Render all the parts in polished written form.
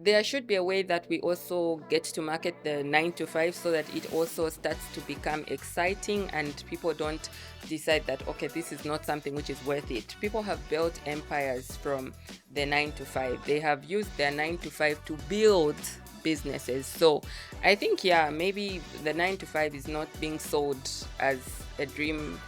there should be a way that we also get to market the 9 to 5 so that it also starts to become exciting and people don't decide that, okay, this is not something which is worth it. People have built empires from the 9 to 5. They have used their 9 to 5 to build businesses. So I think, yeah, maybe the 9 to 5 is not being sold as a dream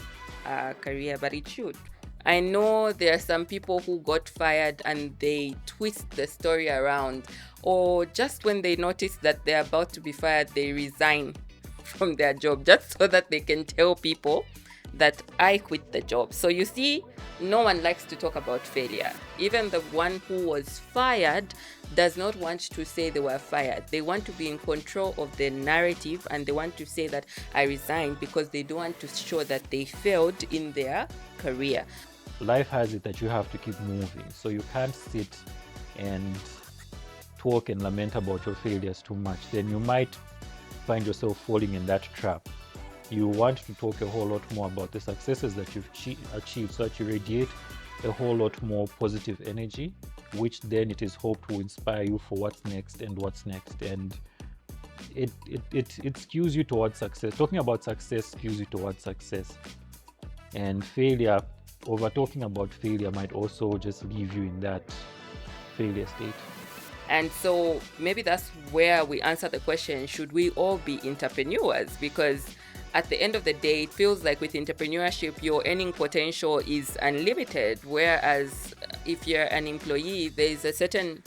career, but it should. I know there are some people who got fired and they twist the story around, or just when they notice that they're about to be fired, they resign from their job just so that they can tell people that I quit the job. So you see, no one likes to talk about failure. Even the one who was fired does not want to say they were fired. They want to be in control of the narrative and they want to say that I resigned because they don't want to show that they failed in their career. Life has it that you have to keep moving. So you can't sit and talk and lament about your failures too much. Then you might find yourself falling in that trap. You want to talk a whole lot more about the successes that you've achieved so that you radiate a whole lot more positive energy, which then it is hoped will inspire you for what's next and what's next. And it skews you towards success. Talking about success skews you towards success. And failure, over talking about failure might also just leave you in that failure state. And so maybe that's where we answer the question, should we all be entrepreneurs? Because at the end of the day, it feels like with entrepreneurship, your earning potential is unlimited. Whereas if you're an employee, there's a certain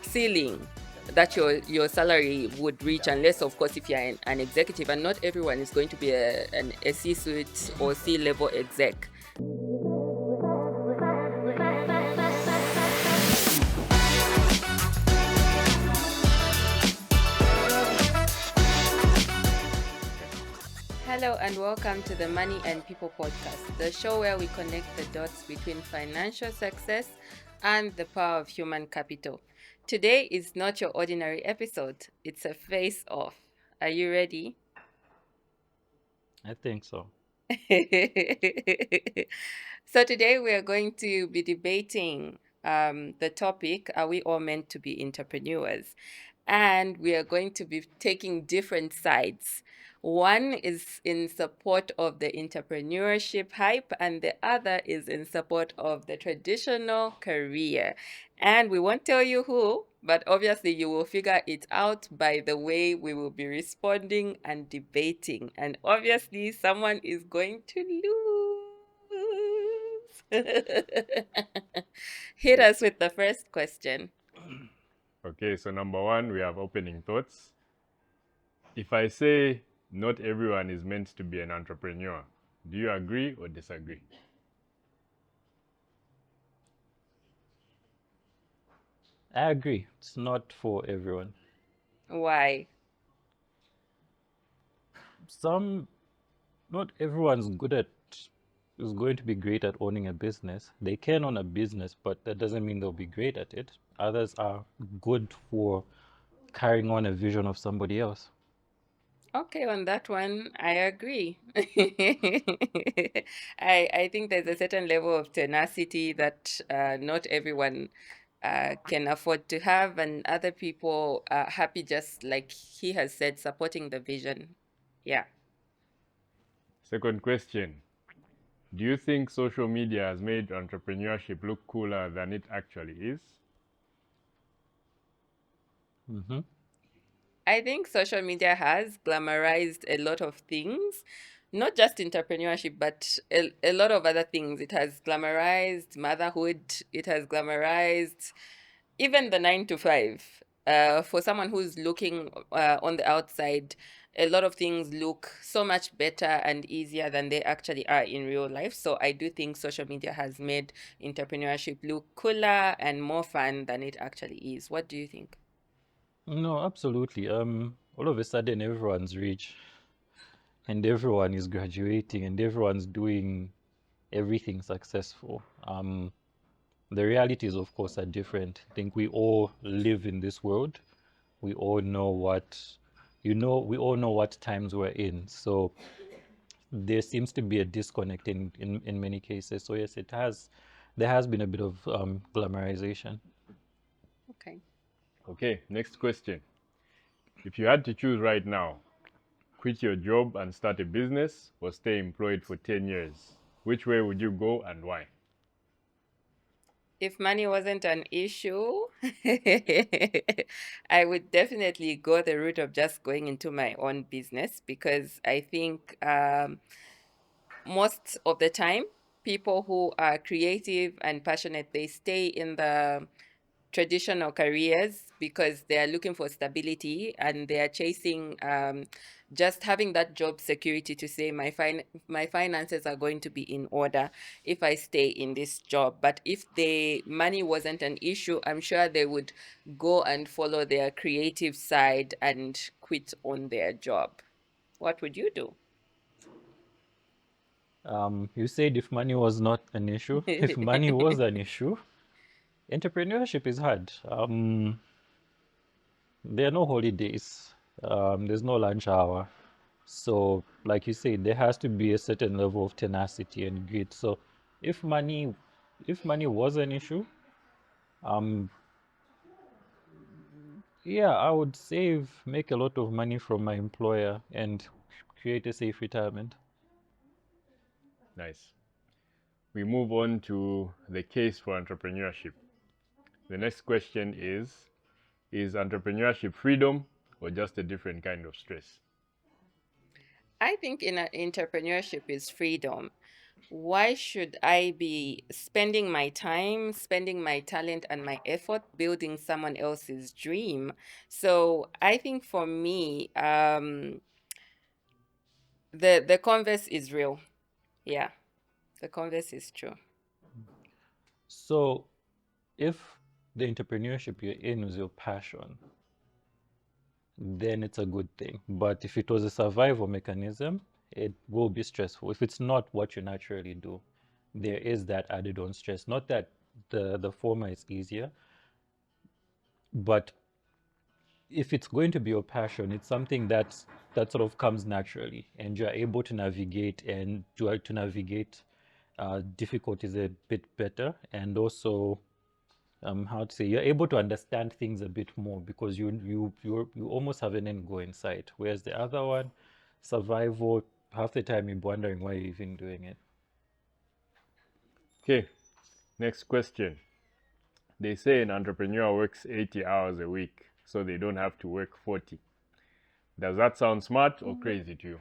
ceiling that your salary would reach, unless, of course, if you're an executive, and not everyone is going to be a C-suite or C-level exec. Hello and welcome to the Money and People podcast, the show where we connect the dots between financial success and the power of human capital. Today is not your ordinary episode, it's a face-off. Are you ready? I think so. So today we are going to be debating the topic, are we all meant to be entrepreneurs? And we are going to be taking different sides. One is in support of the entrepreneurship hype, and the other is in support of the traditional career. And we won't tell you who, but obviously you will figure it out by the way we will be responding and debating. And obviously, someone is going to lose. Hit us with the first question. Okay, so number one, we have opening thoughts. If I say not everyone is meant to be an entrepreneur, do you agree or disagree? I agree. It's not for everyone. Why? Not everyone's is going to be great at owning a business. They can own a business, but that doesn't mean they'll be great at it. Others are good for carrying on a vision of somebody else. Okay, on that one, I agree. I think there's a certain level of tenacity that not everyone can afford to have, and other people are happy, just like he has said, supporting the vision. Yeah. Second question, do you think social media has made entrepreneurship look cooler than it actually is? Mm-hmm. I think social media has glamorized a lot of things, not just entrepreneurship, but a lot of other things. It has glamorized motherhood, it has glamorized even the 9 to 5. For someone who's looking on the outside, a lot of things look so much better and easier than they actually are in real life. So I do think social media has made entrepreneurship look cooler and more fun than it actually is. What do you think? No, absolutely. All of a sudden, everyone's rich, and everyone is graduating, and everyone's doing everything successful. The realities, of course, are different. I think we all live in this world. We all know we all know what times we're in. So there seems to be a disconnect in many cases. So yes, there has been a bit of glamorization. Okay. Okay, next question. If you had to choose right now, quit your job and start a business or stay employed for 10 years, which way would you go and why? If money wasn't an issue, I would definitely go the route of just going into my own business because I think most of the time, people who are creative and passionate, they stay in the traditional careers because they are looking for stability and they are chasing just having that job security to say my finances are going to be in order if I stay in this job. But if the money wasn't an issue, I'm sure they would go and follow their creative side and quit on their job. What would you do? You said if money was not an issue. If money was an issue, entrepreneurship is hard. There are no holidays. There's no lunch hour. So, like you said, there has to be a certain level of tenacity and grit. So, if money, if money was an issue, um, yeah, I would save, make a lot of money from my employer, and create a safe retirement. Nice. We move on to the case for entrepreneurship. The next question is entrepreneurship freedom or just a different kind of stress? I think in entrepreneurship is freedom. Why should I be spending my time, spending my talent and my effort building someone else's dream? So I think for me, the converse is real. Yeah, the converse is true. So, if the entrepreneurship you're in is your passion, then it's a good thing. But if it was a survival mechanism, it will be stressful. If it's not what you naturally do, there is that added on stress. Not that the former is easier, but if it's going to be your passion, it's something that sort of comes naturally, and you're able to navigate and to navigate difficulties a bit better, and also how to say, you're able to understand things a bit more because you almost have an end goal in sight. Whereas the other one, survival, half the time you're wondering why you're even doing it. Okay, next question. They say an entrepreneur works 80 hours a week, so they don't have to work 40. Does that sound smart or crazy to you?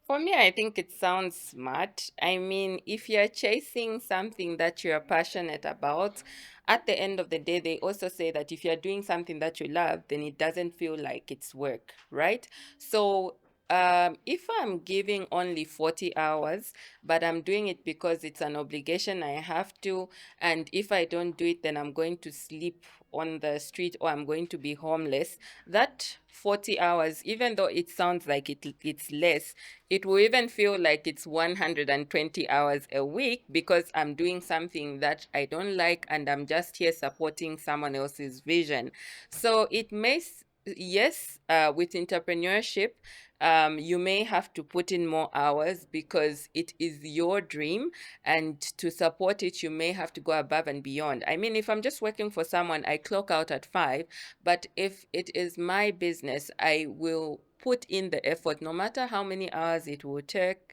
For me, I think it sounds smart. I mean, if you're chasing something that you're passionate about, at the end of the day, they also say that if you're doing something that you love, then it doesn't feel like it's work, right? So, if I'm giving only 40 hours, but I'm doing it because it's an obligation I have to, and if I don't do it, then I'm going to sleep on the street or I'm going to be homeless, that 40 hours, even though it sounds like it's less, it will even feel like it's 120 hours a week because I'm doing something that I don't like and I'm just here supporting someone else's vision. So it may, yes, with entrepreneurship, you may have to put in more hours because it is your dream, and to support it, you may have to go above and beyond. I mean, if I'm just working for someone, I clock out at 5, but if it is my business, I will put in the effort no matter how many hours it will take.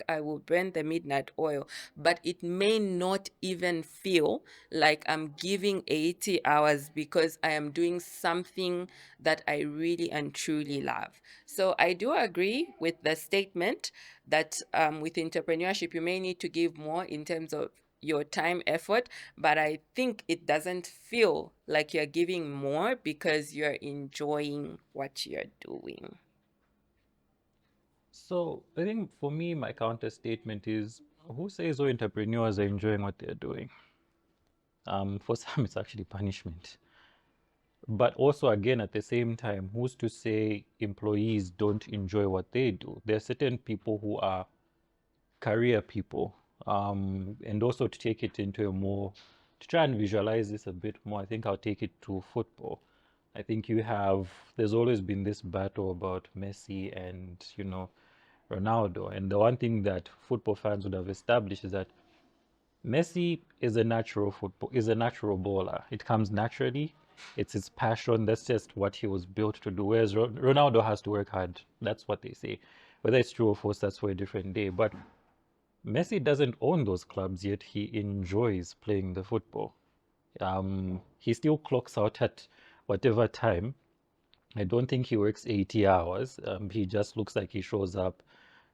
I will burn the midnight oil, but it may not even feel like I'm giving 80 hours because I am doing something that I really and truly love. So I do agree with the statement that with entrepreneurship you may need to give more in terms of your time effort, but I think it doesn't feel like you're giving more because you're enjoying what you're doing. So I think for me, my counter statement is, who says all entrepreneurs are enjoying what they're doing? For some, it's actually punishment. But also, again, at the same time, who's to say employees don't enjoy what they do? There are certain people who are career people. And also to take it into a more, to try and visualize this a bit more, I think I'll take it to football. I think there's always been this battle about Messi and, Ronaldo. And the one thing that football fans would have established is that Messi is a natural baller. It comes naturally. It's his passion. That's just what he was built to do. Whereas Ronaldo has to work hard. That's what they say. Whether it's true or false, that's for a different day. But Messi doesn't own those clubs, yet he enjoys playing the football. He still clocks out at whatever time. I don't think he works 80 hours. He just looks like he shows up.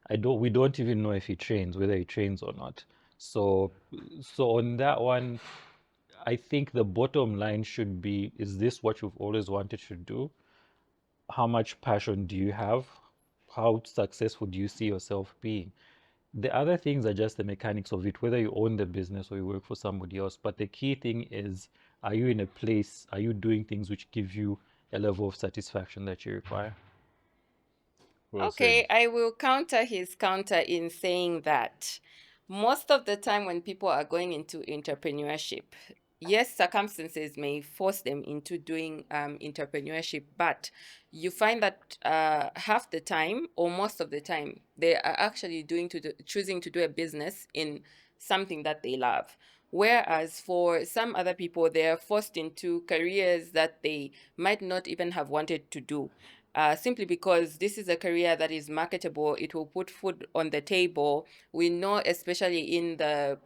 We don't even know if he trains, whether he trains or not. So, so on that one, I think the bottom line should be, is this what you've always wanted to do? How much passion do you have? How successful do you see yourself being? The other things are just the mechanics of it, whether you own the business or you work for somebody else. But the key thing is, are you in a place, are you doing things which give you a level of satisfaction that you require? Well said. Okay, I will counter his counter in saying that most of the time when people are going into entrepreneurship, yes, circumstances may force them into doing entrepreneurship, but you find that half the time or most of the time they are actually choosing to do a business in something that they love. Whereas for some other people, they are forced into careers that they might not even have wanted to do, simply because this is a career that is marketable. It will put food on the table. We know, especially in the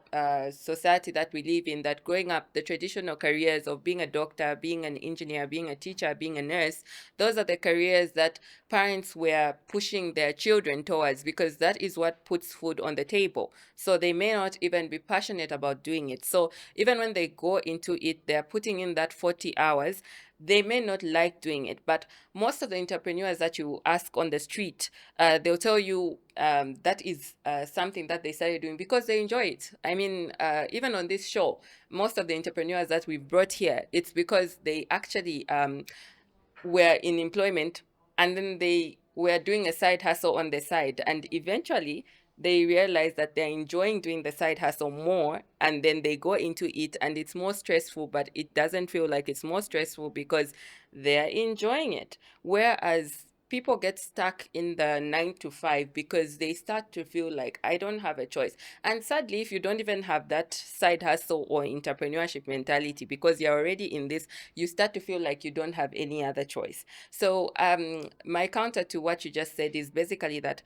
society that we live in, that growing up, the traditional careers of being a doctor, being an engineer, being a teacher, being a nurse, those are the careers that parents were pushing their children towards because that is what puts food on the table. So they may not even be passionate about doing it. So even when they go into it, they're putting in that 40 hours. They may not like doing it, but most of the entrepreneurs that you ask on the street, they'll tell you that is something that they started doing because they enjoy it. I mean, even on this show, most of the entrepreneurs that we've brought here, it's because they actually were in employment and then they were doing a side hustle on the side, and eventually they realize that they're enjoying doing the side hustle more, and then they go into it and it's more stressful, but it doesn't feel like it's more stressful because they're enjoying it. Whereas people get stuck in the 9 to 5 because they start to feel like I don't have a choice. And sadly, if you don't even have that side hustle or entrepreneurship mentality because you're already in this, you start to feel like you don't have any other choice. So, my counter to what you just said is basically that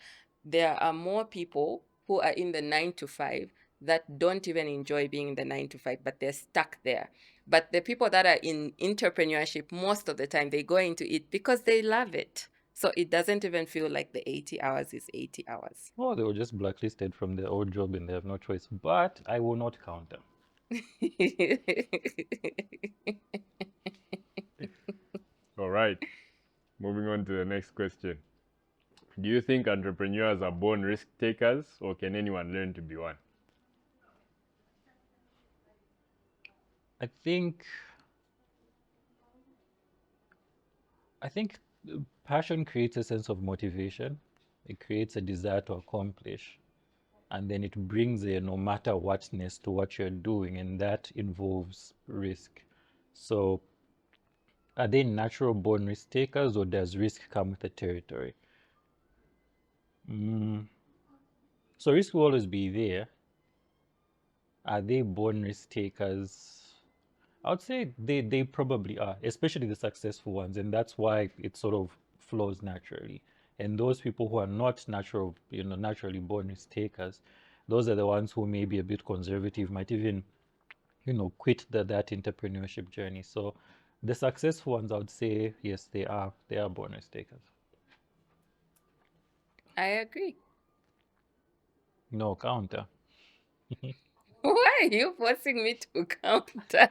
there are more people who are in the 9 to 5 that don't even enjoy being in the 9 to 5, but they're stuck there. But the people that are in entrepreneurship, most of the time, they go into it because they love it. So it doesn't even feel like the 80 hours is 80 hours. Oh, they were just blacklisted from their old job and they have no choice. But I will not count them. All right. Moving on to the next question. Do you think entrepreneurs are born risk takers, or can anyone learn to be one? I think I think passion creates a sense of motivation. It creates a desire to accomplish, and then it brings a no matter whatness to what you're doing, and that involves risk. So, are they natural born risk takers, or does risk come with the territory? Mm. So, risk will always be there. Are they born risk takers? I would say they probably are, especially the successful ones, and that's why it sort of flows naturally. And those people who are not naturally born risk takers, those are the ones who may be a bit conservative, might even, quit that entrepreneurship journey. So the successful ones, I would say, yes, they are born risk takers. I agree. No counter. Why are you forcing me to counter?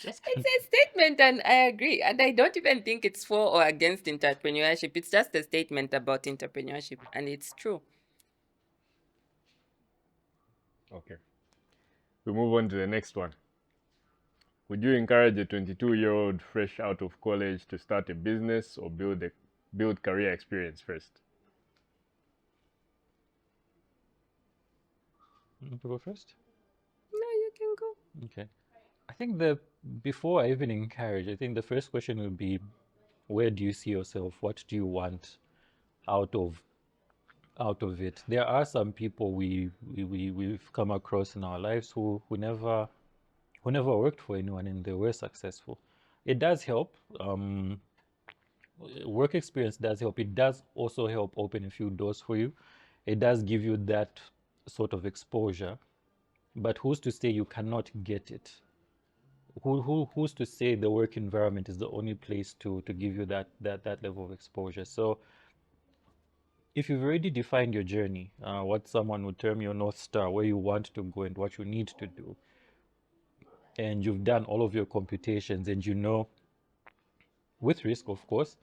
Just It's a statement, and I agree. And I don't even think it's for or against entrepreneurship. It's just a statement about entrepreneurship, and it's true. Okay. We move on to the next one. Would you encourage a 22-year-old fresh out of college to start a business or build career experience first? to go first. No, you can go. Okay. I think the before I even encourage, I think the first question would be, where do you see yourself? What do you want out of out of it. There are some people we've come across in our lives who never worked for anyone and they were successful. It does help. Work experience does help. It does also help open a few doors for you. It does give you that sort of exposure. But who's to say you cannot get it? Who's to say the work environment is the only place to give you that level of exposure? So if you've already defined your journey, what someone would term your North Star, where you want to go and what you need to do, and you've done all of your computations and you know, with risk, of course,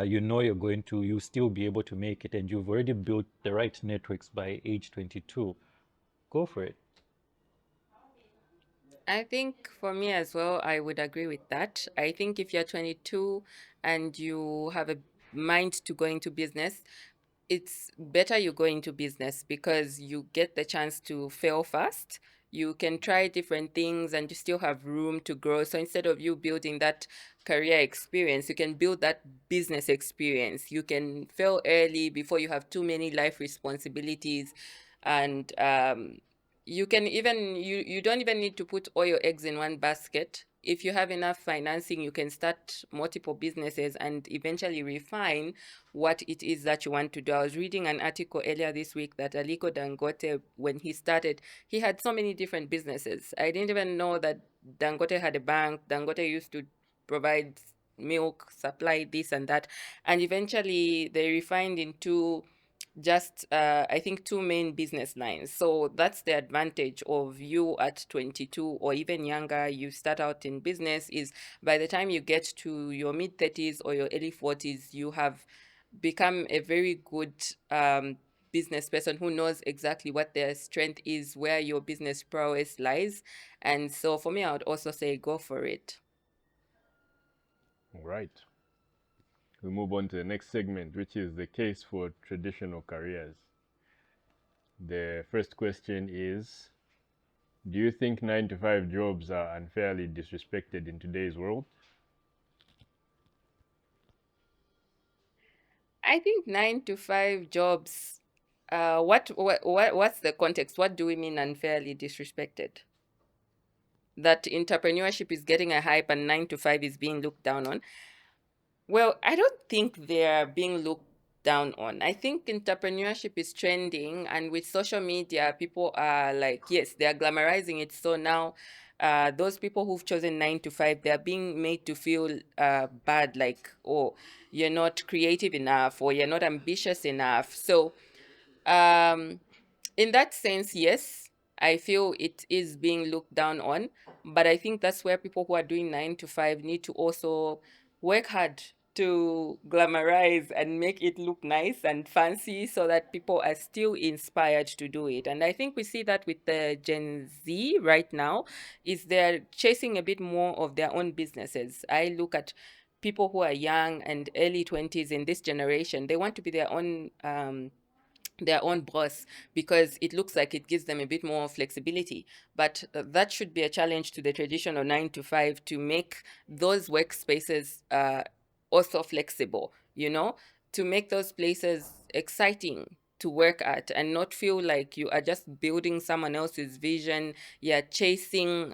you know you still be able to make it and you've already built the right networks by age 22, go for it. I think for me as well, I would agree with that. I think if you're 22 and you have a mind to go into business, it's better you go into business because you get the chance to fail fast. You can try different things and you still have room to grow. So instead of you building that career experience, you can build that business experience. You can fail early before you have too many life responsibilities. And you can even you don't even need to put all your eggs in one basket. If you have enough financing, you can start multiple businesses and eventually refine what it is that you want to do. I was reading an article earlier this week that Aliko Dangote, when he started, he had so many different businesses. I didn't even know that Dangote had a bank. Dangote used to provide milk, supply this and that. And eventually they refined into just I think two main business lines. So that's the advantage of you at 22 or even younger. You start out in business is by the time you get to your mid 30s or your early 40s, you have become a very good business person who knows exactly what their strength is, where your business prowess lies. And so for me, I would also say go for it. All right. We move on to the next segment, which is the case for traditional careers. The first question is, do you think 9 to 5 jobs are unfairly disrespected in today's world? I think 9 to 5 jobs. What's the context? What do we mean unfairly disrespected? That entrepreneurship is getting a hype and 9 to 5 is being looked down on. Well, I don't think they're being looked down on. I think entrepreneurship is trending, and with social media, people are like, yes, they are glamorizing it. So now, those people who've chosen 9 to 5, they're being made to feel bad, like, oh, you're not creative enough or you're not ambitious enough. So, um, in that sense, yes, I feel it is being looked down on, but I think that's where people who are doing 9 to 5 need to also work hard to glamorize and make it look nice and fancy so that people are still inspired to do it. And I think we see that with the Gen Z right now, is they're chasing a bit more of their own businesses. I look at people who are young and early 20s in this generation, they want to be their own boss because it looks like it gives them a bit more flexibility. But that should be a challenge to the traditional 9 to 5 to make those workspaces also flexible, to make those places exciting to work at and not feel like you are just building someone else's vision. You're chasing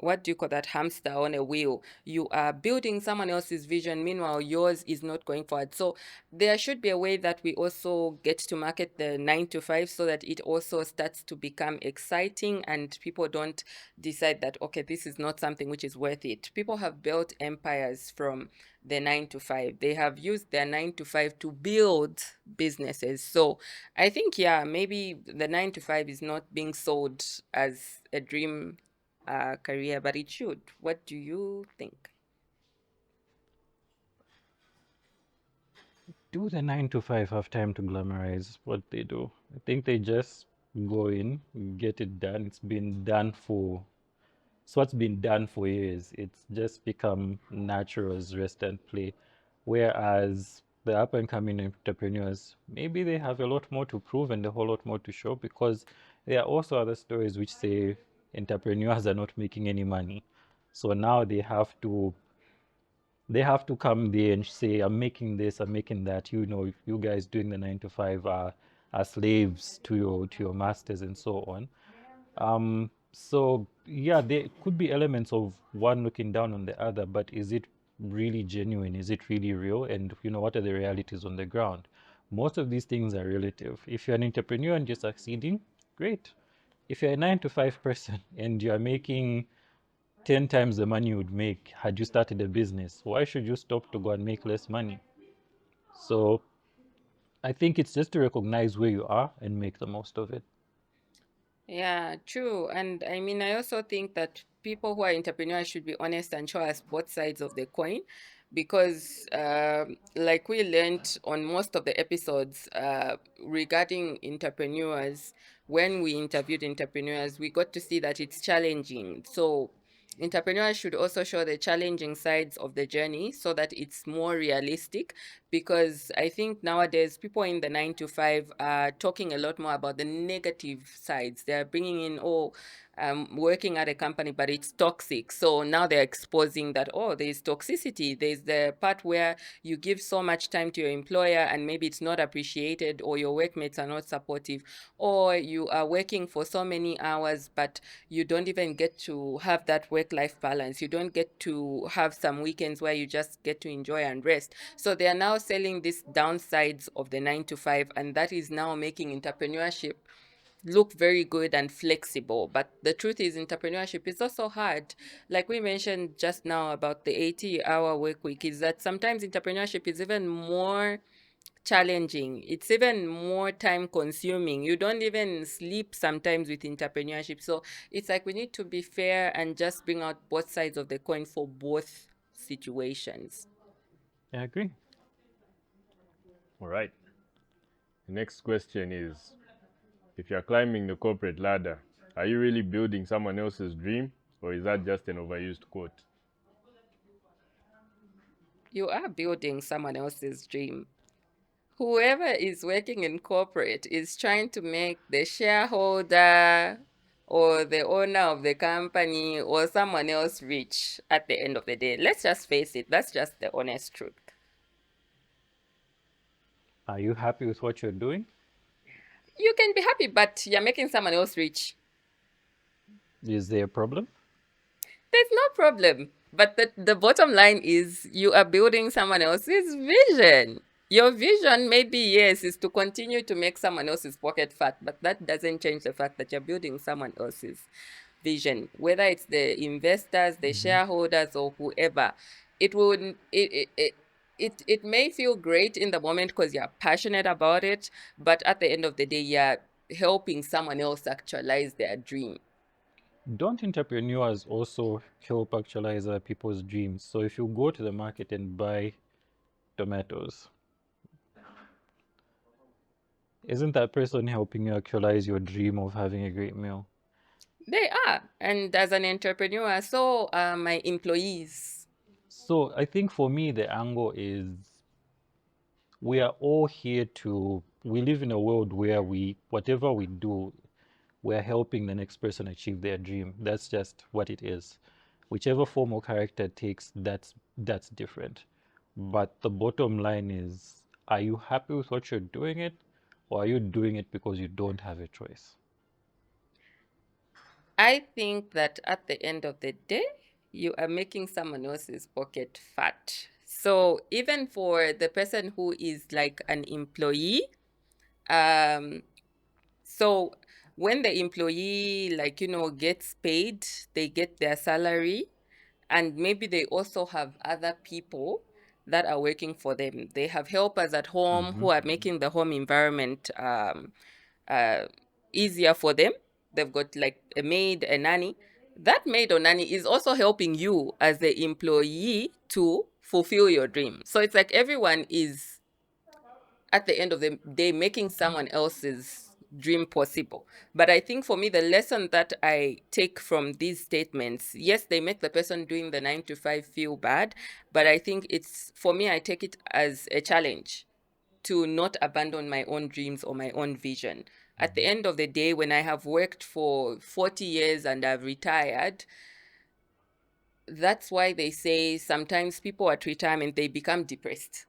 what do you call that, hamster on a wheel. You are building someone else's vision, meanwhile yours is not going forward. So there should be a way that we also get to market the 9 to 5 so that it also starts to become exciting and people don't decide that, okay, this is not something which is worth it. People have built empires from the 9 to 5. They have used their 9 to 5 to build businesses. So I think, yeah, maybe the 9 to 5 is not being sold as a dream career, but it should. What do you think? Do the 9 to 5 have time to glamorize what they do? I think they just go in, get it done. It's what's been done for years. It's just become natural as rest and play. Whereas the up and coming entrepreneurs, maybe they have a lot more to prove and a whole lot more to show, because there are also other stories which say entrepreneurs are not making any money. So now they have to come there and say, I'm making this, I'm making that. You know, if you guys doing the 9 to 5 are slaves to your masters and so on. So yeah, there could be elements of one looking down on the other, but is it really genuine? Is it really real? And you know, what are the realities on the ground? Most of these things are relative. If you're an entrepreneur and you're succeeding, great. If you're a 9 to 5 person and you're making 10 times the money you would make had you started a business, why should you stop to go and make less money? So I think it's just to recognize where you are and make the most of it. Yeah, true. And I mean, I also think that people who are entrepreneurs should be honest and show us both sides of the coin because, like we learned on most of the episodes regarding entrepreneurs, when we interviewed entrepreneurs, we got to see that it's challenging. So, entrepreneurs should also show the challenging sides of the journey so that it's more realistic because I think nowadays people in the 9 to 5 are talking a lot more about the negative sides. They're bringing in, oh, working at a company, but it's toxic. So now they're exposing that, oh, there's toxicity. There's the part where you give so much time to your employer and maybe it's not appreciated, or your workmates are not supportive, or you are working for so many hours, but you don't even get to have that work life balance. You don't get to have some weekends where you just get to enjoy and rest. So they are now selling these downsides of the 9 to 5, and that is now making entrepreneurship look very good and flexible. But the truth is, entrepreneurship is also hard. Like we mentioned just now about the 80-hour work week, is that sometimes entrepreneurship is even more challenging. It's even more time consuming. You don't even sleep sometimes with entrepreneurship. So it's like we need to be fair and just bring out both sides of the coin for both situations. I agree. All right. The next question is, if you're climbing the corporate ladder, are you really building someone else's dream, or is that just an overused quote? You are building someone else's dream. Whoever is working in corporate is trying to make the shareholder or the owner of the company or someone else rich at the end of the day. Let's just face it, that's just the honest truth. Are you happy with what you're doing? You can be happy, but you're making someone else rich. Is there a problem? There's no problem. But the bottom line is you are building someone else's vision. Your vision, maybe, yes, is to continue to make someone else's pocket fat, but that doesn't change the fact that you're building someone else's vision, whether it's the investors, the shareholders, or whoever. It would it may feel great in the moment because you're passionate about it, but at the end of the day, you're helping someone else actualize their dream. Don't entrepreneurs also help actualize other people's dreams? So if you go to the market and buy tomatoes, isn't that person helping you actualize your dream of having a great meal? They are. And as an entrepreneur, so are my employees. So I think for me, the angle is we are all here to, we live in a world where whatever we do, we're helping the next person achieve their dream. That's just what it is. Whichever form or character it takes, that's different. But the bottom line is, are you happy with what you're doing it, or are you doing it because you don't have a choice? I think that at the end of the day, you are making someone else's pocket fat. So even for the person who is like an employee, um, so when the employee, like, gets paid, they get their salary, and maybe they also have other people that are working for them. They have helpers at home Mm-hmm. who are making the home environment uh, easier for them. They've got like a maid, a nanny. That maid or nanny is also helping you as the employee to fulfill your dream. So it's like everyone is at the end of the day making someone else's dream possible. But I think for me, the lesson that I take from these statements, yes, they make the person doing the 9 to 5 feel bad, but I think it's, for me, I take it as a challenge to not abandon my own dreams or my own vision. At the end of the day, when I have worked for 40 years and I've retired, that's why they say sometimes people at retirement, they become depressed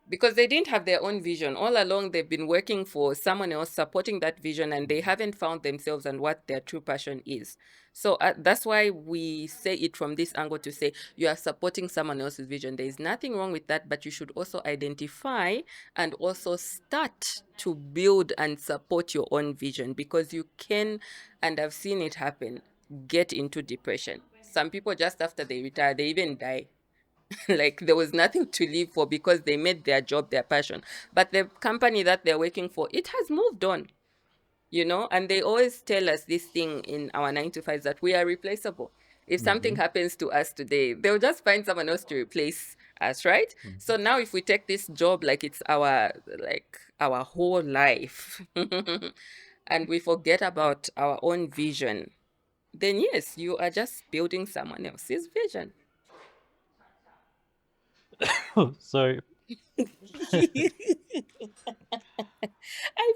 because they didn't have their own vision. All along, they've been working for someone else, supporting that vision, and they haven't found themselves and what their true passion is. So that's why we say it from this angle, to say you are supporting someone else's vision. There is nothing wrong with that, but you should also identify and also start to build and support your own vision, because you can, and I've seen it happen, get into depression. Some people, just after they retire, they even die. Like there was nothing to live for because they made their job their passion. But the company that they're working for, it has moved on, and they always tell us this thing in our 9 to 5s, that we are replaceable. If something happens to us today, they'll just find someone else to replace us, right? So now if we take this job like it's our whole life, and we forget about our own vision, then yes, you are just building someone else's vision. Sorry. I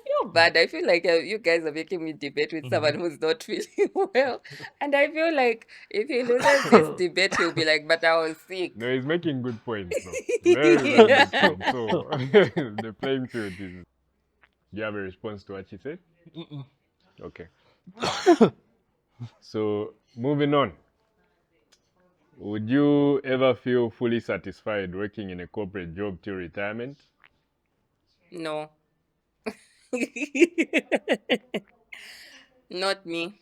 feel bad. I feel like you guys are making me debate with someone who's not feeling well. And I feel like if he loses this debate, he'll be like, but I was sick. No, he's making good points, though. Very, very good points. So, the playing field is. Do you have a response to what she said? Okay. So, moving on. Would you ever feel fully satisfied working in a corporate job till retirement? No, not me.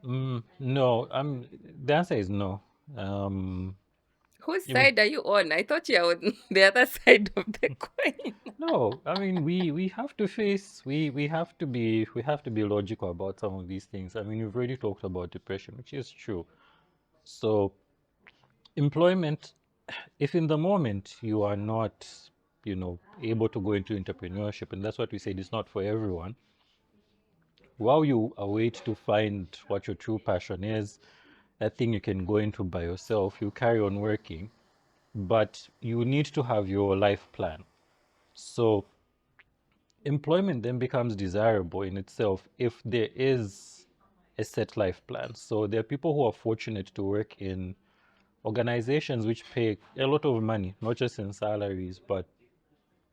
No, the answer is no. Um, Whose you- side are you on? I thought you were on the other side of the coin. no, I mean we have to face we have to be logical about some of these things. I mean, you've already talked about depression, which is true. So employment, if in the moment you are not, able to go into entrepreneurship, and that's what we said, it's not for everyone. While you await to find what your true passion is, that thing you can go into by yourself, you carry on working, but you need to have your life plan. So employment then becomes desirable in itself if there is a set life plan. So there are people who are fortunate to work in organizations which pay a lot of money, not just in salaries, but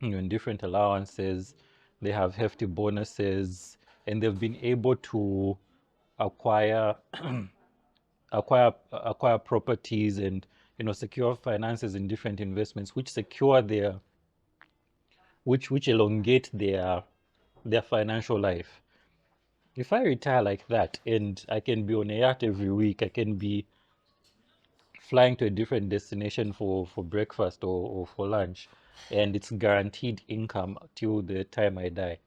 in different allowances. They have hefty bonuses, and they've been able to acquire acquire properties and secure finances in different investments, which secure their which elongate their financial life. If I retire like that and I can be on a yacht every week, I can be flying to a different destination for breakfast or for lunch, and it's guaranteed income till the time I die,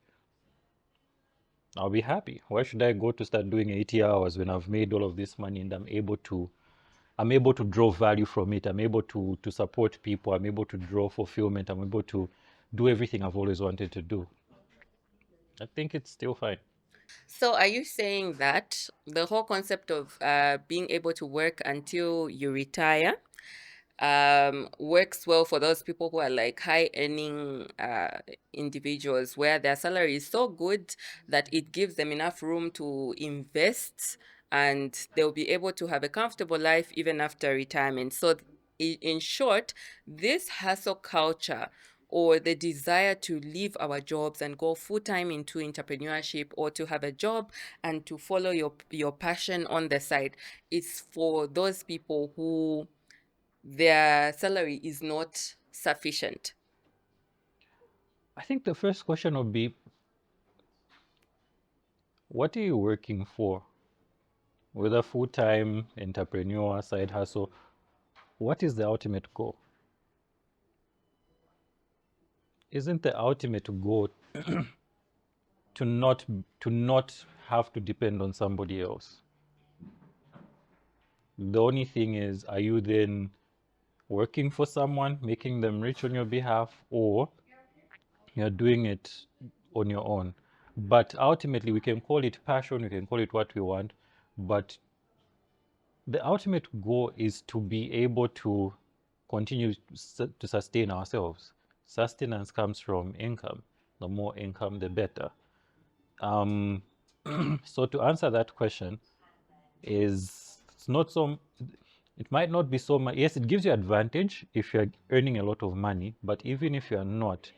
I'll be happy. Why should I go to start doing 80 hours when I've made all of this money and I'm able to draw value from it. I'm able to support people. I'm able to draw fulfillment. I'm able to do everything I've always wanted to do. I think it's still fine. So are you saying that the whole concept of being able to work until you retire works well for those people who are like high earning individuals, where their salary is so good that it gives them enough room to invest, and they'll be able to have a comfortable life even after retirement? So in short, this hustle culture, or the desire to leave our jobs and go full time into entrepreneurship, or to have a job and to follow your passion on the side, is for those people who their salary is not sufficient. I think the first question would be, what are you working for? Whether full-time, entrepreneur, side hustle, what is the ultimate goal? Isn't the ultimate goal to not to not have to depend on somebody else? The only thing is, are you then working for someone, making them rich on your behalf, or you're doing it on your own? But ultimately, we can call it passion, we can call it what we want, but the ultimate goal is to be able to continue to sustain ourselves. Sustenance comes from income. The more income, the better. Um, so to answer that question is It's not so, it might not be so much. Yes, it gives you advantage if you're earning a lot of money, but even if you're not,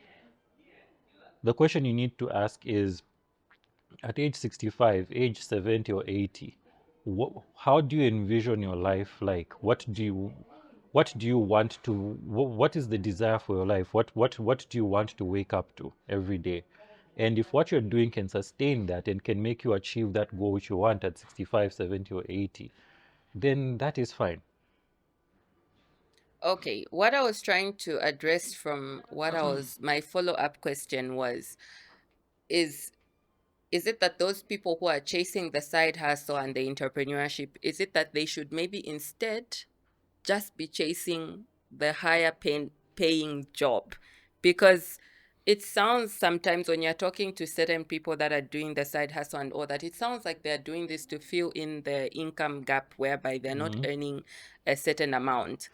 the question you need to ask is, at age 65, age 70 or 80, how do you envision your life like? What do you want to, what is the desire for your life? What do you want to wake up to every day? And if what you're doing can sustain that and can make you achieve that goal which you want at 65, 70 or 80, then that is fine. Okay, what I was trying to address from what my follow-up question was, is is it that those people who are chasing the side hustle and the entrepreneurship, is it that they should maybe instead just be chasing the higher paying job? Because it sounds sometimes when you're talking to certain people that are doing the side hustle and all that, it sounds like they're doing this to fill in the income gap whereby they're not earning a certain amount.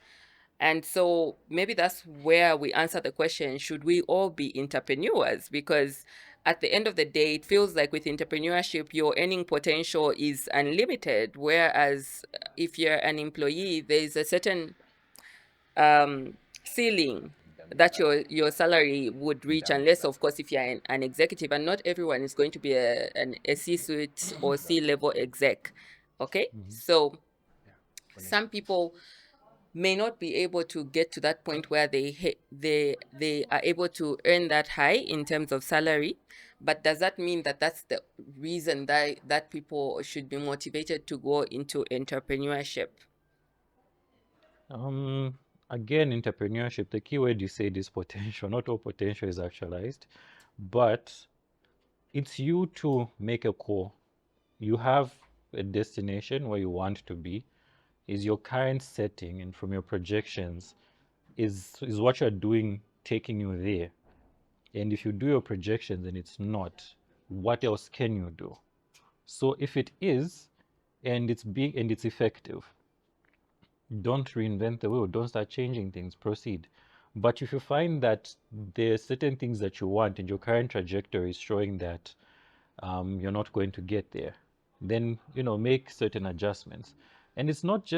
And so maybe that's where we answer the question, should we all be entrepreneurs? Because at the end of the day, it feels like with entrepreneurship, your earning potential is unlimited. Whereas if you're an employee, there's a certain ceiling that your salary would reach, unless of course if you're an executive, and not everyone is going to be a C-suite or C-level exec. Okay, so some people may not be able to get to that point where they are able to earn that high in terms of salary. But does that mean that that's the reason that people should be motivated to go into entrepreneurship? Um, Again, entrepreneurship, the key word you said is potential. Not all potential is actualized, but it's you to make a call. You have a destination where you want to be. Is your current setting and from your projections, is what you're doing taking you there? And if you do your projections and it's not, what else can you do? So if it is, and it's big and it's effective, don't reinvent the wheel. Don't start changing things. Proceed. But if you find that there are certain things that you want and your current trajectory is showing that you're not going to get there, then make certain adjustments. And it's not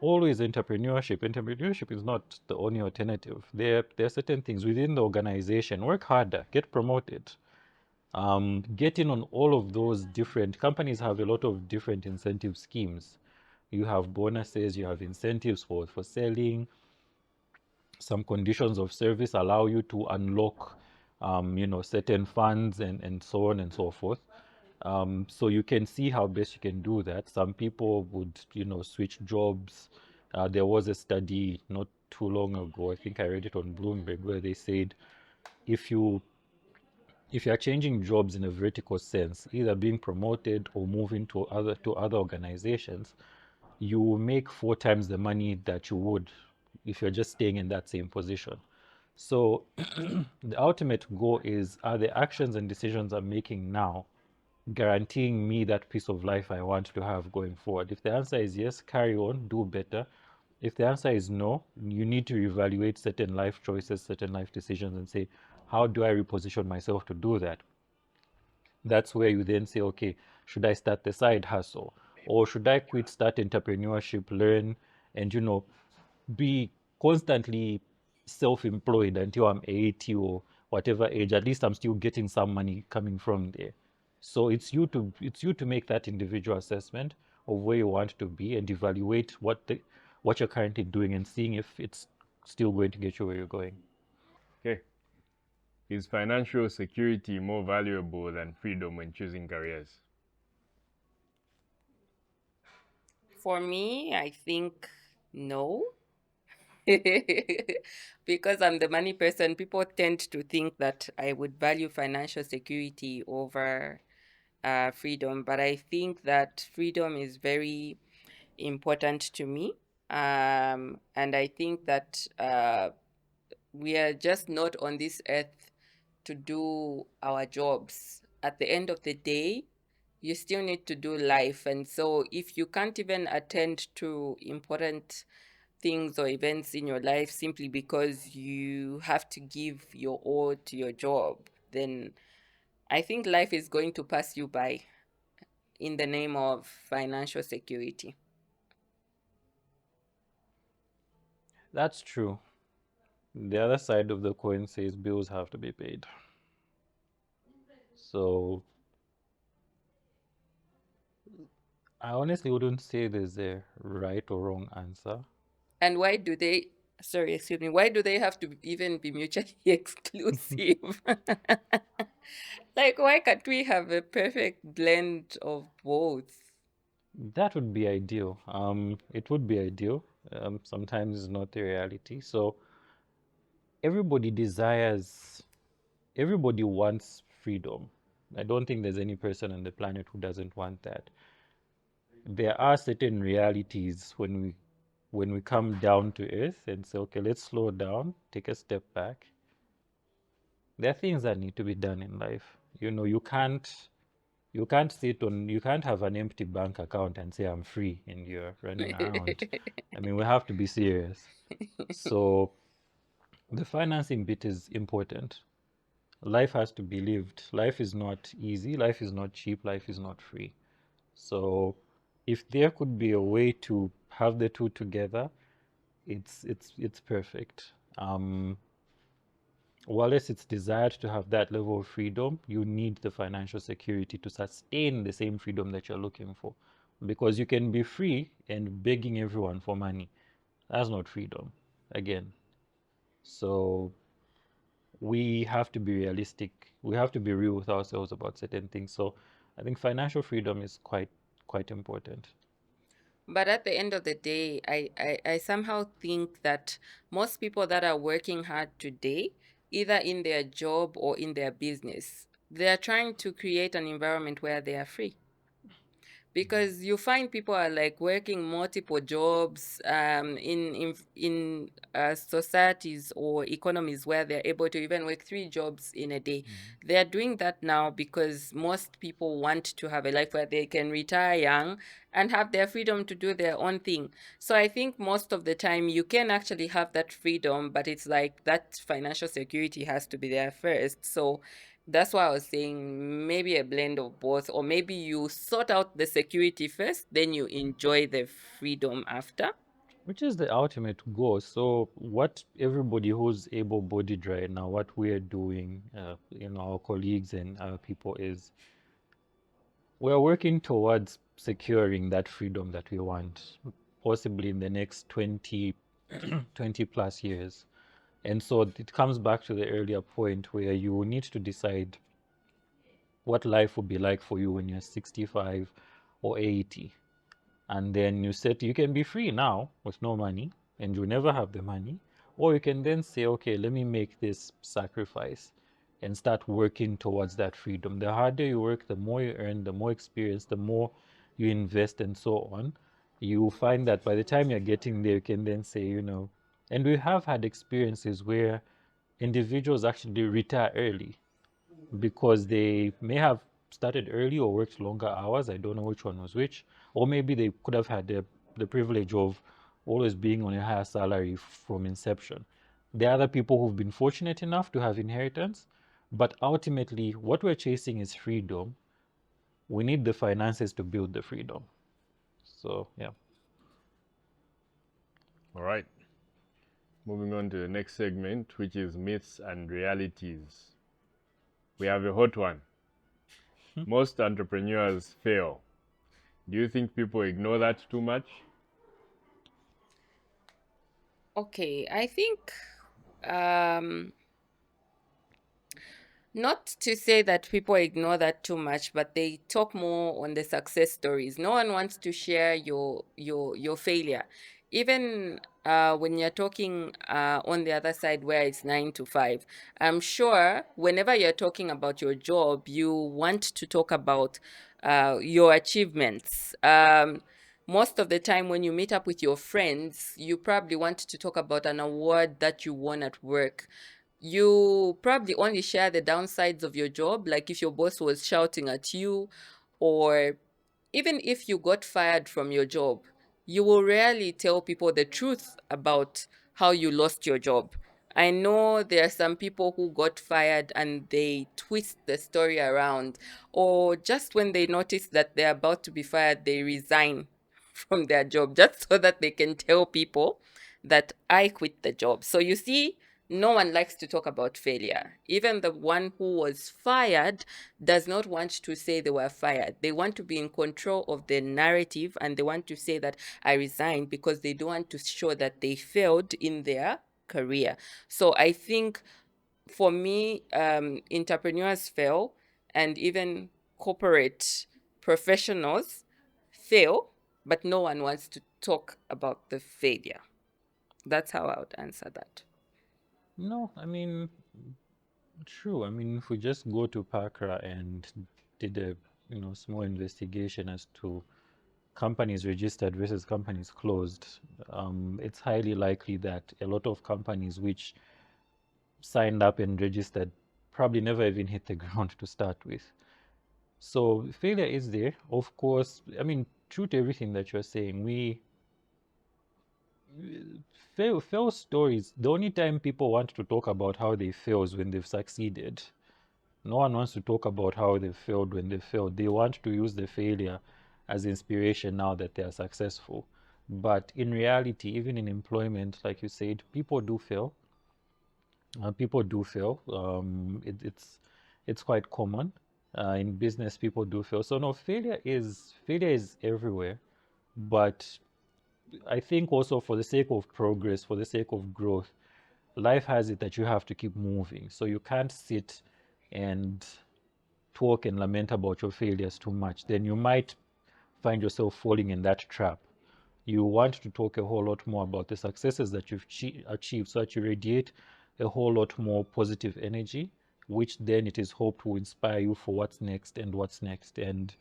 always entrepreneurship. Entrepreneurship is not the only alternative. There are certain things within the organization. Work harder, get promoted, get in on all of those. Different companies have a lot of different incentive schemes. You have bonuses, you have incentives for selling. Some conditions of service allow you to unlock, certain funds and so on and so forth. So you can see how best you can do that. Some people would, switch jobs. There was a study not too long ago, I think I read it on Bloomberg, where they said if you if you are changing jobs in a vertical sense, either being promoted or moving to other organizations, you will make 4 times the money that you would if you're just staying in that same position. So the ultimate goal is, are the actions and decisions I'm making now guaranteeing me that peace of life I want to have going forward? If the answer is yes, carry on, do better. If the answer is no, you need to evaluate certain life choices, certain life decisions, and say, how do I reposition myself to do that? That's where you then say, okay, should I start the side hustle? Or should I quit, start entrepreneurship, learn, and be constantly self-employed until I'm 80 or whatever age? At least I'm still getting some money coming from there. So it's you to make that individual assessment of where you want to be and evaluate what you're currently doing and seeing if it's still going to get you where you're going. Okay. Is financial security more valuable than freedom when choosing careers? For me, I think no. Because I'm the money person, people tend to think that I would value financial security over freedom. But I think that freedom is very important to me. And I think that we are just not on this earth to do our jobs. At the end of the day, you still need to do life. And so if you can't even attend to important things or events in your life simply because you have to give your all to your job, then I think life is going to pass you by. in the name of financial security. That's true. The other side of the coin says bills have to be paid. So I honestly wouldn't say there's a right or wrong answer. And why do they, sorry, excuse me, why do they have to even be mutually exclusive? Like, why can't we have a perfect blend of both? That would be ideal. It would be ideal. Sometimes it's not the reality. So everybody desires, everybody wants freedom. I don't think there's any person on the planet who doesn't want that. There are certain realities when we come down to earth and say, okay, let's slow down, take a step back. There are things that need to be done in life. You know, you can't sit on, you can't have an empty bank account and say I'm free and you're running around. I mean, we have to be serious. So the financing bit is important. Life has to be lived. Life is not easy, life is not cheap, life is not free. So if there could be a way to have the two together, it's perfect. Whilst it's desired to have that level of freedom, you need the financial security to sustain the same freedom that you're looking for. Because you can be free and begging everyone for money. That's not freedom, again. So we have to be realistic. We have to be real with ourselves about certain things. So I think financial freedom is quite important. But at the end of the day, I somehow think that most people that are working hard today, either in their job or in their business, they are trying to create an environment where they are free, because you find people are like working multiple jobs in societies or economies where they're able to even work three jobs in a day. They're doing that now because most people want to have a life where they can retire young and have their freedom to do their own thing. So I think most of the time you can actually have that freedom, but it's like that financial security has to be there first. So that's why I was saying maybe a blend of both, or maybe you sort out the security first, then you enjoy the freedom after. Which is the ultimate goal. So what everybody who's able-bodied right now, what we're doing, our colleagues and our people is we're working towards securing that freedom that we want, possibly in the next 20 plus years. And so it comes back to the earlier point where you need to decide what life will be like for you when you're 65 or 80. And then you can be free now with no money and you never have the money. Or you can then say, okay, let me make this sacrifice and start working towards that freedom. The harder you work, the more you earn, the more experience, the more you invest, and so on. You find that by the time you're getting there, you can then say, and we have had experiences where individuals actually retire early because they may have started early or worked longer hours. I don't know which one was which. Or maybe they could have had the privilege of always being on a higher salary from inception. There are other people who've been fortunate enough to have inheritance, but ultimately, what we're chasing is freedom. We need the finances to build the freedom. So, yeah. All right. Moving on to the next segment, which is myths and realities. We have a hot one. Most entrepreneurs fail. Do you think people ignore that too much? Okay, I think um, not to say that people ignore that too much, but they talk more on the success stories. No one wants to share your failure. Even when you're talking on the other side where it's 9 to 5, I'm sure whenever you're talking about your job, you want to talk about your achievements. Most of the time when you meet up with your friends, you probably want to talk about an award that you won at work. You probably only share the downsides of your job, like if your boss was shouting at you, or even if you got fired from your job, you will rarely tell people the truth about how you lost your job. I know there are some people who got fired and they twist the story around, or just when they notice that they're about to be fired, they resign from their job just so that they can tell people that I quit the job. So you see, no one likes to talk about failure. Even the one who was fired does not want to say they were fired. They want to be in control of the narrative, and they want to say that I resigned because they don't want to show that they failed in their career. So I think for me, entrepreneurs fail, and even corporate professionals fail, but no one wants to talk about the failure. That's how I would answer that. No, I mean, true. I mean, if we just go to Pakra and did a small investigation as to companies registered versus companies closed, it's highly likely that a lot of companies which signed up and registered probably never even hit the ground to start with. So failure is there, of course. I mean, true to everything that you're saying, we fail stories. The only time people want to talk about how they fail is when they've succeeded. No one wants to talk about how they failed when they failed. They want to use the failure as inspiration now that they are successful. But in reality, even in employment, like you said, people do fail. People do fail. It's quite common. In business, people do fail. So no, failure is everywhere. But I think also for the sake of progress, for the sake of growth, life has it that you have to keep moving. So you can't sit and talk and lament about your failures too much. Then you might find yourself falling in that trap. You want to talk a whole lot more about the successes that you've achieved so that you radiate a whole lot more positive energy, which then it is hoped will inspire you for what's next and what's next. And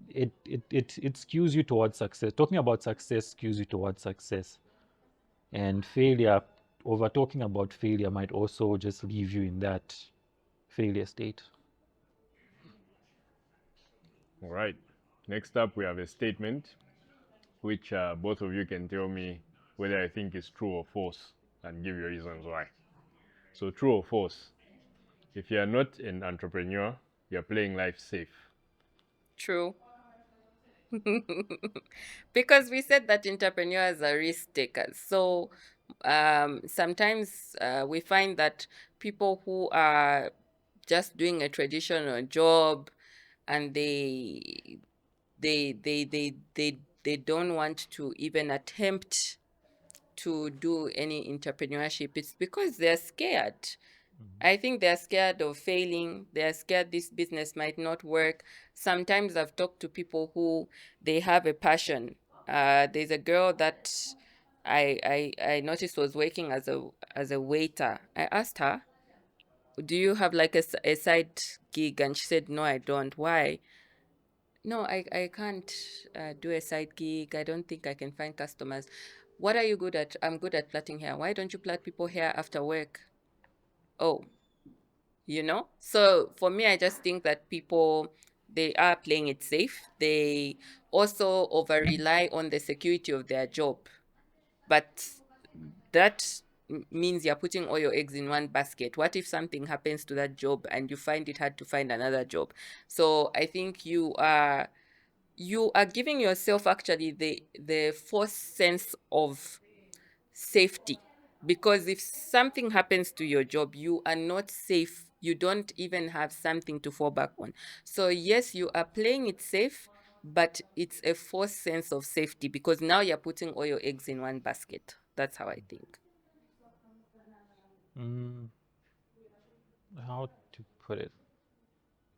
it skews you towards success. Talking about success skews you towards success. And failure, over talking about failure might also just leave you in that failure state. All right. Next up, we have a statement which both of you can tell me whether I think is true or false and give your reasons why. So, true or false? If you are not an entrepreneur, you're playing life safe. True. Because we said that entrepreneurs are risk takers. So sometimes we find that people who are just doing a traditional job and they don't want to even attempt to do any entrepreneurship, it's because they're scared. I think they're scared of failing. They're scared this business might not work. Sometimes I've talked to people who they have a passion. There's a girl that I noticed was working as a waiter. I asked her, "Do you have like a side gig?" And she said, "No, I don't." Why? No, I can't do a side gig. I don't think I can find customers. What are you good at? I'm good at plaiting hair. Why don't you plait people hair after work? Oh, So for me, I just think that people, they are playing it safe. They also over rely on the security of their job, but that means you're putting all your eggs in one basket. What if something happens to that job and you find it hard to find another job? So I think you are giving yourself actually the false sense of safety, because if something happens to your job, you are not safe. You don't even have something to fall back on. So yes, you are playing it safe, but it's a false sense of safety because now you're putting all your eggs in one basket. That's how I think. Mm, how to put it?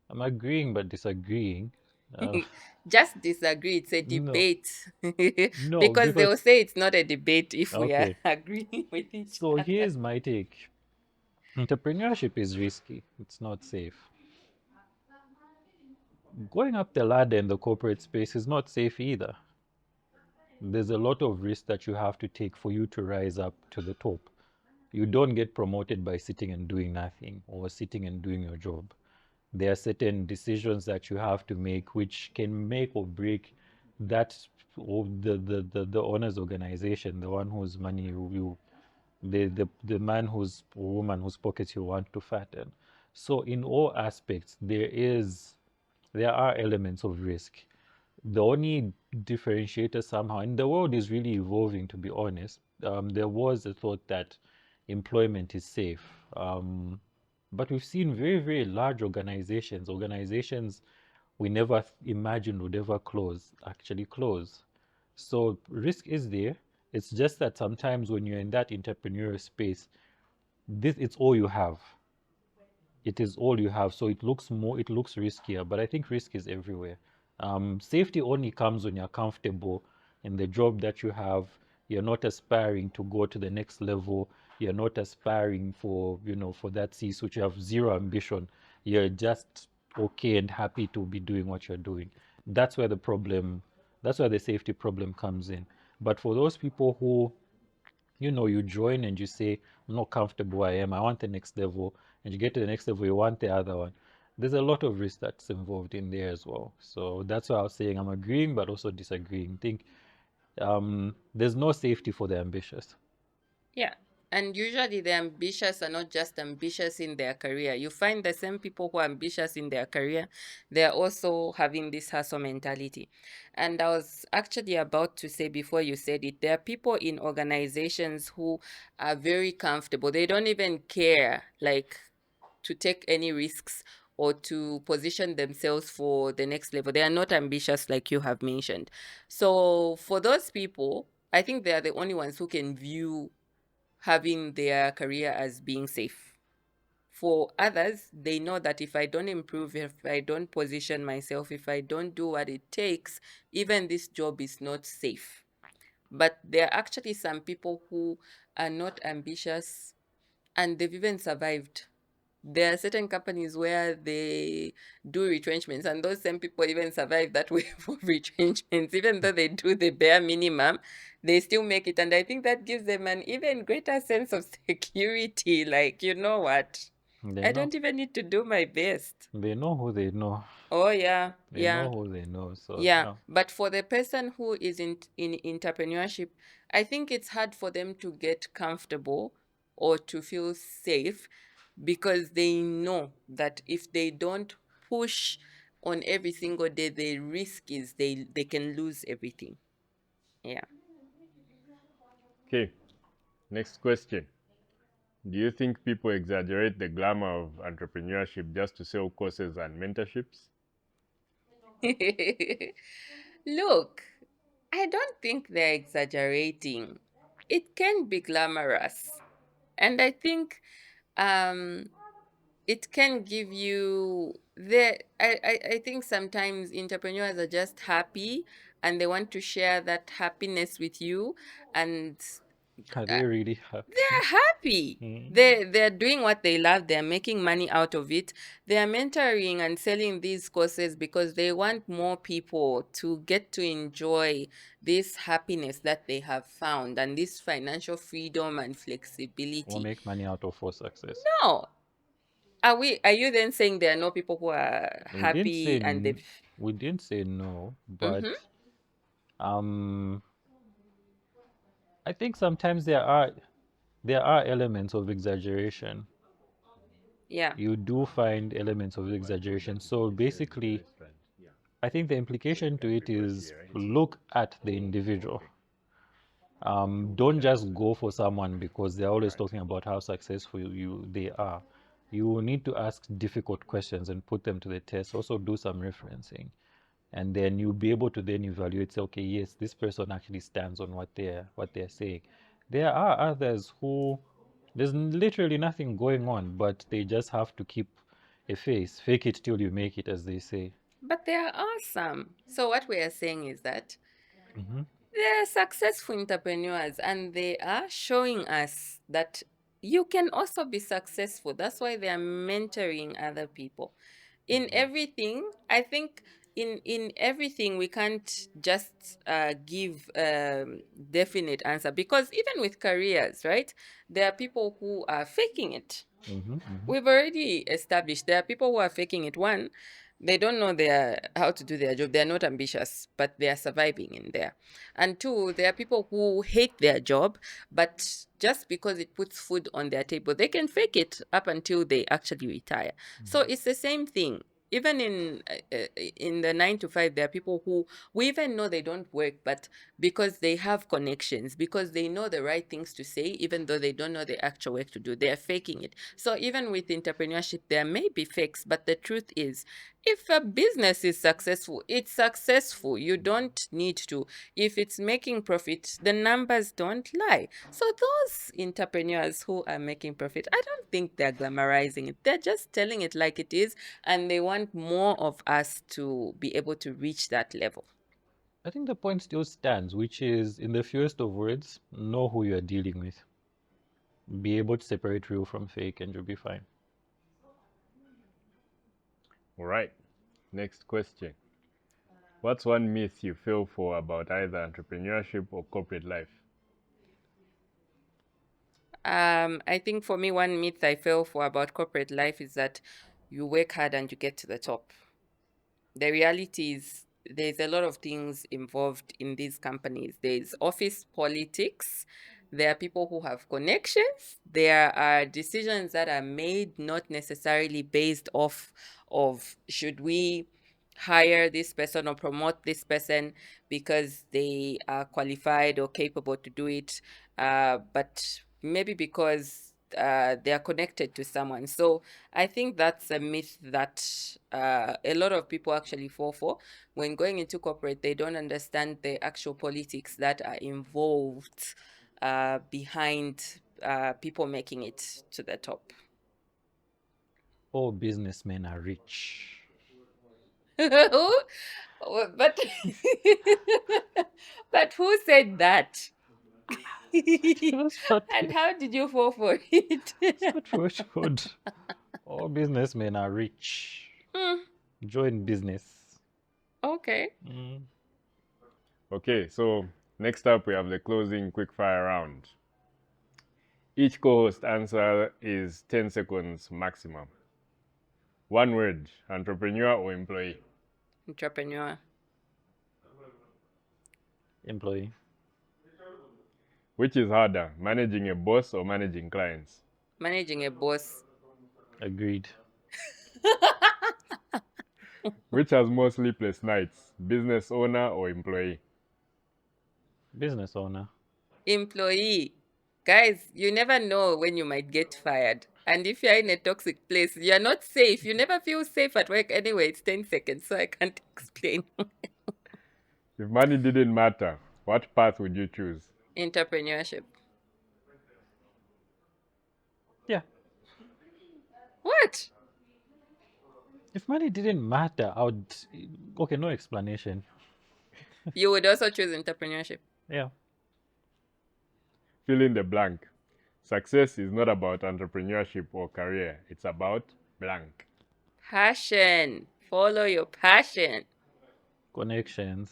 I'm agreeing but disagreeing. Uh, Just disagree, it's a no, debate. no, Because they because will say it's not a debate if we are okay. agreeing with each So other. here's my take. Entrepreneurship is risky. It's not safe. Going up the ladder in the corporate space is not safe either. There's a lot of risk that you have to take for you to rise up to the top. You don't get promoted by sitting and doing nothing or sitting and doing your job. There are certain decisions that you have to make which can make or break that or the owner's organization, the one whose money you the man whose or woman whose pockets you want to fatten. So in all aspects, there are elements of risk. The only differentiator somehow, and the world is really evolving, to be honest. There was a thought that employment is safe. But we've seen very, very large organizations we never imagined would ever close, actually close. So risk is there. It's just that sometimes when you're in that entrepreneurial space, this it's all you have. It is all you have. So it looks riskier, but I think risk is everywhere. Safety only comes when you're comfortable in the job that you have. You're not aspiring to go to the next level. You're not aspiring for, for that C-suite. You have zero ambition. You're just okay and happy to be doing what you're doing. That's where the problem, that's where the safety problem comes in. But for those people who you join and you say, I'm not comfortable where I am, I want the next level, and you get to the next level, you want the other one. There's a lot of risk that's involved in there as well. So that's why I was saying I'm agreeing, but also disagreeing. I think there's no safety for the ambitious. Yeah. And usually the ambitious are not just ambitious in their career. You find the same people who are ambitious in their career, they're also having this hustle mentality. And I was actually about to say before you said it, there are people in organizations who are very comfortable. They don't even care, like, to take any risks or to position themselves for the next level. They are not ambitious like you have mentioned. So for those people, I think they are the only ones who can view having their career as being safe. For others, they know that if I don't improve, if I don't position myself, if I don't do what it takes, even this job is not safe. But there are actually some people who are not ambitious and they've even survived. There are certain companies where they do retrenchments, and those same people even survive that wave of retrenchments. Even though they do the bare minimum, they still make it. And I think that gives them an even greater sense of security. Like, you know what? They I know. don't even need to do my best. They know who they know. Oh, yeah, They yeah. know who they know. So Yeah, yeah. but for the person who is in entrepreneurship, I think it's hard for them to get comfortable or to feel safe because they know that if they don't push on every single day, the risk is they can lose everything. Yeah. Okay, next question. Do you think people exaggerate the glamour of entrepreneurship just to sell courses and mentorships? Look, I don't think they're exaggerating. It can be glamorous. And I think um it can give you I think sometimes entrepreneurs are just happy and they want to share that happiness with you, and Are uh, they really happy? they're happy. Mm. They're doing what they love, they're making money out of it. They're mentoring and selling these courses because they want more people to get to enjoy this happiness that they have found and this financial freedom and Or flexibility. make money out of for success. No, are you then saying there are no people who are We didn't say happy and they've we didn't say no, but mm-hmm. um, I think sometimes there are elements of exaggeration. Yeah. You do find elements of exaggeration. So basically, I think the implication to it is look at the individual. Don't just go for someone because they're always talking about how successful they are. You need to ask difficult questions and put them to the test. Also do some referencing. And then you'll be able to then evaluate, say, okay, yes, this person actually stands on what they're saying. There are others who there's literally nothing going on, but they just have to keep a face, fake it till you make it, as they say. But they are awesome. So what we are saying is that Hmm. they're successful entrepreneurs and they are showing us that you can also be successful. That's why they are mentoring other people. In everything, I think in everything we can't just give definite answer, because even with careers, right? There are people who are faking it. Hmm. Hmm. We've already established there are people who are faking it. One, They don't know how to do their job. They're not ambitious, but they are surviving in there. And two, there are people who hate their job, but just because it puts food on their table, they can fake it up until they actually retire. So it's the same thing. Even in the 9 to 5, there are people who we even know they don't work, but because they have connections, because they know the right things to say, even though they don't know the actual work to do, they are faking it. So even with entrepreneurship, there may be fakes, but the truth is, if a business is successful, it's successful. You don't need to. If it's making profit, the numbers don't lie. So those entrepreneurs who are making profit, I don't think they're glamorizing it. They're just telling it like it is, and they want more of us to be able to reach that level. I think the point still stands, which is, in the fewest of words, know who you're dealing with. Be able to separate real from fake, and you'll be fine. All right. Next question. What's one myth you feel for about either entrepreneurship or corporate life? I think for me, one myth I feel for about corporate life is that you work hard and you get to the top. The reality is there's a lot of things involved in these companies. There's office politics. There are people who have connections. There are decisions that are made not necessarily based off of should we hire this person or promote this person because they are qualified or capable to do it, but maybe because they are connected to someone. So I think that's a myth that a lot of people actually fall for. When going into corporate, they don't understand the actual politics that are involved behind people making it to the top. All businessmen are rich. But but who said that? That's what And how did you fall for it? that's what we're told. All businessmen are rich. Mm, Join business. okay. Mm. Okay, so next up we have the closing quickfire round. Each co-host answer is 10 seconds maximum. One word, entrepreneur or employee? Entrepreneur. Employee. Which is harder, managing a boss or managing clients? Managing a boss. Agreed. Which has more sleepless nights, business owner or employee? Business owner. Employee. Guys, you never know when you might get fired. And if you're in a toxic place, you're not safe. You never feel safe at work anyway. It's 10 seconds, so I can't explain. If money didn't matter, what path would you choose? Entrepreneurship. Yeah. What? If money didn't matter, I would. Okay, no explanation. You would also choose entrepreneurship. Yeah. Fill in the blank. Success is not about entrepreneurship or career, it's about blank. Passion. Follow your passion. Connections.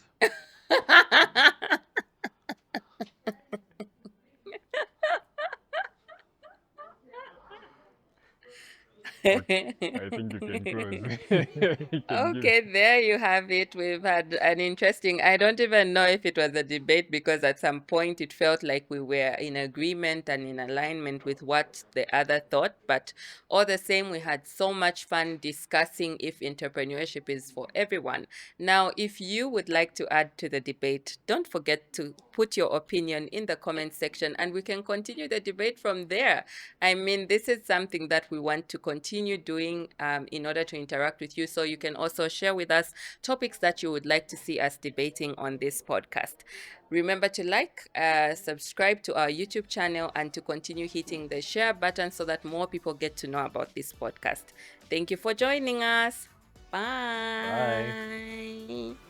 I think you can close. You can give- Okay, there you have it. We've had an interesting, I don't even know if it was a debate because at some point it felt like we were in agreement and in alignment with what the other thought. But all the same, we had so much fun discussing if entrepreneurship is for everyone. Now, if you would like to add to the debate, don't forget to put your opinion in the comment section and we can continue the debate from there. I mean, this is something that we want to continue doing in order to interact with you. So you can also share with us topics that you would like to see us debating on this podcast. Remember to like, subscribe to our YouTube channel, and to continue hitting the share button so that more people get to know about this podcast. Thank you for joining us. Bye. Bye.